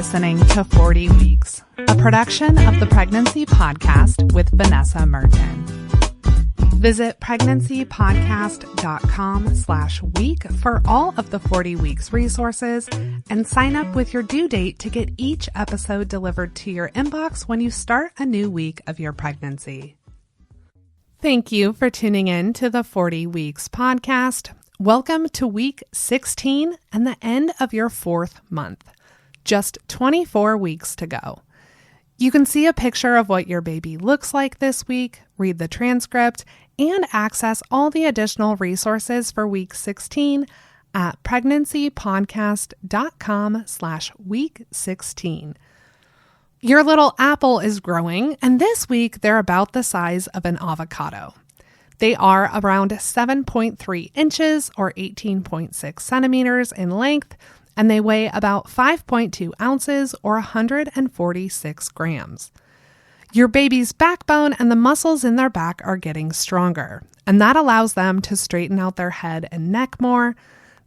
listening to 40 Weeks, a production of the Pregnancy Podcast with Vanessa Merton. Visit pregnancypodcast.com/week for all of the 40 Weeks resources and sign up with your due date to get each episode delivered to your inbox when you start a new week of your pregnancy. Thank you for tuning in to the 40 Weeks podcast. Welcome to week 16 and the end of your 4th month. Just 24 weeks to go. You can see a picture of what your baby looks like this week, read the transcript, and access all the additional resources for week 16 at pregnancypodcast.com/week16. Your little apple is growing, and this week they're about the size of an avocado. They are around 7.3 inches or 18.6 centimeters in length, and they weigh about 5.2 ounces or 146 grams. Your baby's backbone and the muscles in their back are getting stronger, and that allows them to straighten out their head and neck more.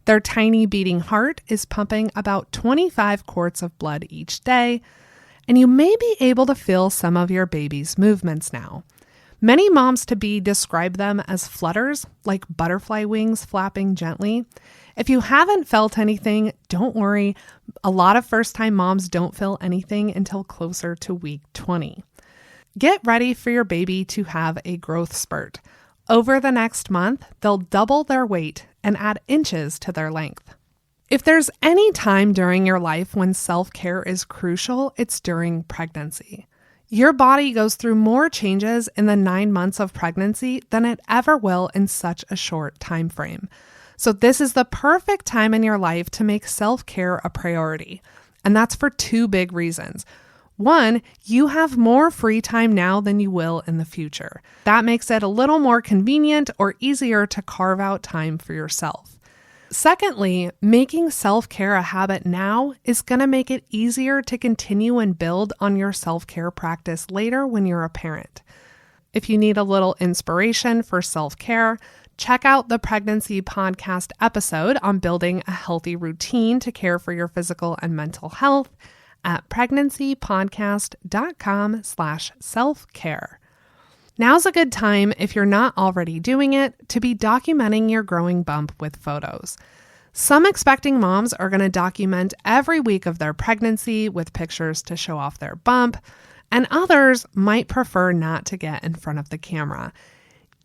Their tiny beating heart is pumping about 25 quarts of blood each day, and you may be able to feel some of your baby's movements now. Many moms-to-be describe them as flutters, like butterfly wings flapping gently. If you haven't felt anything, don't worry. A lot of first-time moms don't feel anything until closer to week 20. Get ready for your baby to have a growth spurt. Over the next month, they'll double their weight and add inches to their length. If there's any time during your life when self-care is crucial, it's during pregnancy. Your body goes through more changes in the 9 months of pregnancy than it ever will in such a short time frame. So this is the perfect time in your life to make self-care a priority. And that's for 2 big reasons. 1, you have more free time now than you will in the future. That makes it a little more convenient or easier to carve out time for yourself. Secondly, making self-care a habit now is going to make it easier to continue and build on your self-care practice later when you're a parent. If you need a little inspiration for self-care, check out the Pregnancy Podcast episode on building a healthy routine to care for your physical and mental health at pregnancypodcast.com/self-care. Now's a good time, if you're not already doing it, to be documenting your growing bump with photos. Some expecting moms are going to document every week of their pregnancy with pictures to show off their bump, and others might prefer not to get in front of the camera.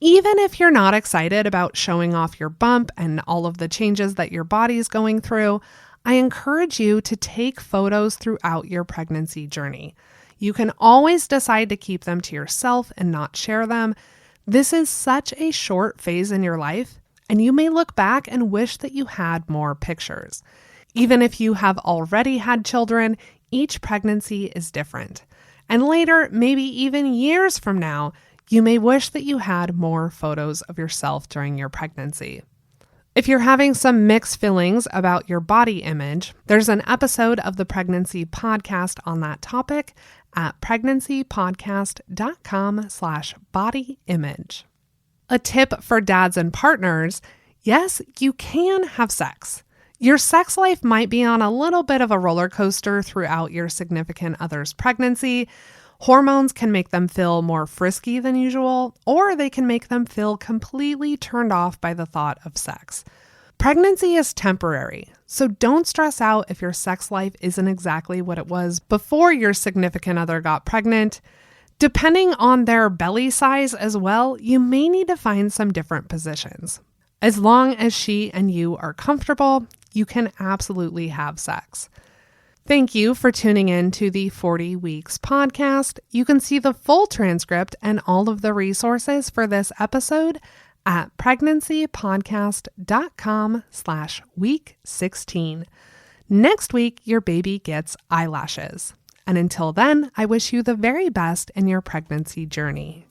Even if you're not excited about showing off your bump and all of the changes that your body is going through, I encourage you to take photos throughout your pregnancy journey. You can always decide to keep them to yourself and not share them. This is such a short phase in your life, and you may look back and wish that you had more pictures. Even if you have already had children, each pregnancy is different. And later, maybe even years from now, you may wish that you had more photos of yourself during your pregnancy. If you're having some mixed feelings about your body image, there's an episode of the Pregnancy Podcast on that topic at pregnancypodcast.com/bodyimage. A tip for dads and partners: yes, you can have sex. Your sex life might be on a little bit of a roller coaster throughout your significant other's pregnancy. Hormones can make them feel more frisky than usual, or they can make them feel completely turned off by the thought of sex. Pregnancy is temporary, so don't stress out if your sex life isn't exactly what it was before your significant other got pregnant. Depending on their belly size as well, you may need to find some different positions. As long as she and you are comfortable, you can absolutely have sex. Thank you for tuning in to the 40 Weeks podcast. You can see the full transcript and all of the resources for this episode at pregnancypodcast.com/week16. Next week, your baby gets eyelashes. And until then, I wish you the very best in your pregnancy journey.